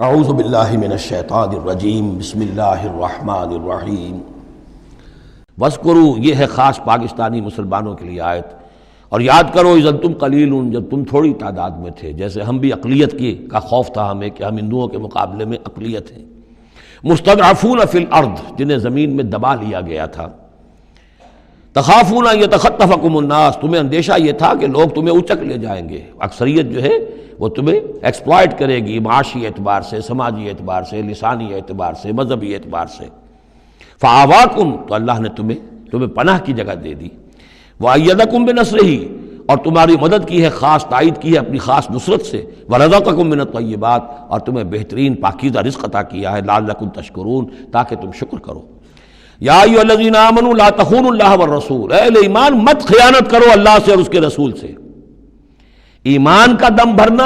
اعوذ باللہ من الشیطان الرجیم بسم اللہ الرحمن الرحیم۔ وَاذْكُرُوا، یہ ہے خاص پاکستانی مسلمانوں کے لیے آیت، اور یاد کرو اذ انتم قلیل، جب تم تھوڑی تعداد میں تھے، جیسے ہم بھی اقلیت کا خوف تھا ہمیں کہ ہم ہندوؤں کے مقابلے میں اقلیت ہیں، مستضعفون فی الارض، جنہیں زمین میں دبا لیا گیا تھا، تخافون ان یتخطفکم الناس، تمہیں اندیشہ یہ تھا کہ لوگ تمہیں اچک لے جائیں گے، اکثریت جو ہے وہ تمہیں ایکسپلائٹ کرے گی معاشی اعتبار سے، سماجی اعتبار سے، لسانی اعتبار سے، مذہبی اعتبار سے۔ فآواکم، تو اللہ نے تمہیں پناہ کی جگہ دے دی، وأیدکم بنصرہ، اور تمہاری مدد کی ہے، خاص تائید کی ہے اپنی خاص نصرت سے، ورزقکم من الطیبات، اور تمہیں بہترین پاکیزہ رزق عطا کیا ہے، لعلکم تشکرون، تاکہ تم شکر کرو۔ یا ایھا الذین آمنوا لا تخونوا اللہ والرسول، اے اہل ایمان مت خیانت کرو اللہ سے اور اس کے رسول سے۔ ایمان کا دم بھرنا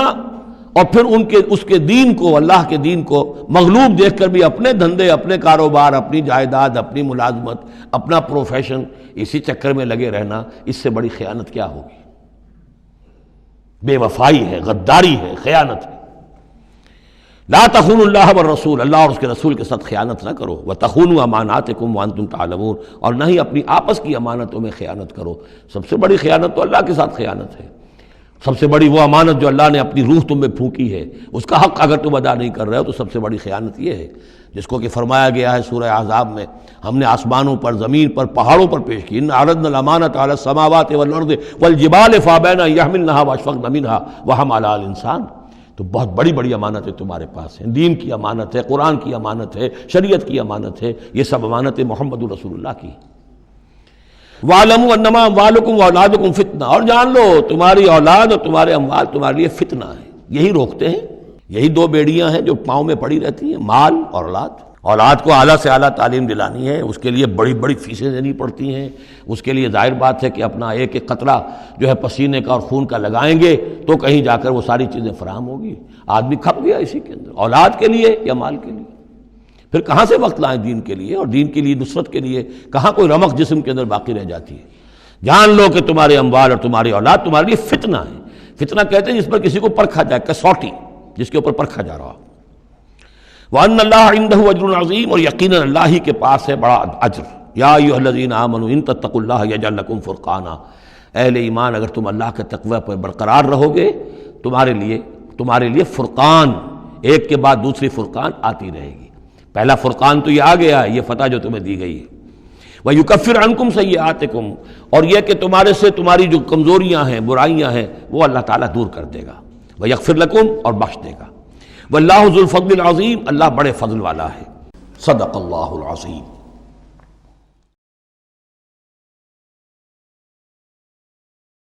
اور پھر اس کے دین کو، اللہ کے دین کو مغلوب دیکھ کر بھی اپنے دھندے، اپنے کاروبار، اپنی جائیداد، اپنی ملازمت، اپنا پروفیشن، اسی چکر میں لگے رہنا، اس سے بڑی خیانت کیا ہوگی؟ بے وفائی ہے، غداری ہے، خیانت ہے۔ لا تخونوا اللہ والرسول، اللہ اور اس کے رسول کے ساتھ خیانت نہ کرو، وتخونوا اماناتکم وانتم تعلمون، اور نہ ہی اپنی آپس کی امانتوں میں خیانت کرو۔ سب سے بڑی خیانت تو اللہ کے ساتھ خیانت ہے، سب سے بڑی وہ امانت جو اللہ نے اپنی روح تم میں پھونکی ہے، اس کا حق اگر تم ادا نہیں کر رہے ہو تو سب سے بڑی خیانت یہ ہے، جس کو کہ فرمایا گیا ہے سورہ احزاب میں، ہم نے آسمانوں پر، زمین پر، پہاڑوں پر پیش کی، ان عرضنا الامانۃ علی السماوات والارض والجبال فابین ان یحملنها واشفقن منها وحملها الانسان۔ تو بہت بڑی بڑی امانتیں تمہارے پاس ہیں، دین کی امانت ہے، قرآن کی امانت ہے، شریعت کی امانت ہے، یہ سب امانتیں محمد رسول اللہ کی۔ وَاعْلَمُوا أَنَّمَا أَمْوَالُكُمْ وَأَوْلَادُكُمْ فِتْنَةٌ، اور جان لو تمہاری اولاد اور تمہارے اموال تمہارے لیے فتنہ ہے۔ یہی روکتے ہیں، یہی دو بیڑیاں ہیں جو پاؤں میں پڑی رہتی ہیں، مال اور اولاد۔ اولاد کو اعلیٰ سے اعلیٰ تعلیم دلانی ہے، اس کے لیے بڑی بڑی فیسیں دینی پڑتی ہیں، اس کے لیے ظاہر بات ہے کہ اپنا ایک ایک قطرہ جو ہے پسینے کا اور خون کا لگائیں گے تو کہیں جا کر وہ ساری چیزیں فراہم ہوگی۔ آدمی کھپ گیا اسی کے اندر، اولاد کے لیے یا مال کے لیے۔ پھر کہاں سے وقت لائیں دین کے لیے، اور دین کے لیے نصرت کے لیے کہاں کوئی رمق جسم کے اندر باقی رہ جاتی ہے۔ جان لو کہ تمہارے اموال اور تمہاری اولاد تمہارے لیے فتنہ ہے۔ فتنہ کہتے ہیں جس پر کسی کو پرکھا جائے، کسوٹی جس کے اوپر پرکھا جا رہا ہو۔ وَأَنَّ اللَّهَ عِندَهُ أَجْرٌ عَظِيمٌ، اور یقیناً اللہ ہی کے پاس ہے بڑا اجر۔ یا ایھا الذین آمنوا ان تتقوا اللہ یجعل لکم فرقانا، اہل ایمان اگر تم اللہ کے تقوی پر برقرار رہو گے، تمہارے لیے فرقان، ایک کے بعد دوسری فرقان آتی رہے گی۔ پہلا فرقان تو یہ آ گیا ہے، یہ فتح جو تمہیں دی گئی ہے۔ وَيُكَفِّرْ عَنْكُمْ سَيِّئَاتِكُمْ، اور یہ کہ تمہارے سے تمہاری جو کمزوریاں ہیں، برائیاں ہیں، وہ اللہ تعالیٰ دور کر دے گا۔ وَيَغْفِرْ لَكُمْ، اور بخش دے گا۔ وَاللَّهُ ذُو الْفَضْلِ الْعَظِيمِ، اللہ بڑے فضل والا ہے۔ صدق اللہ العظیم۔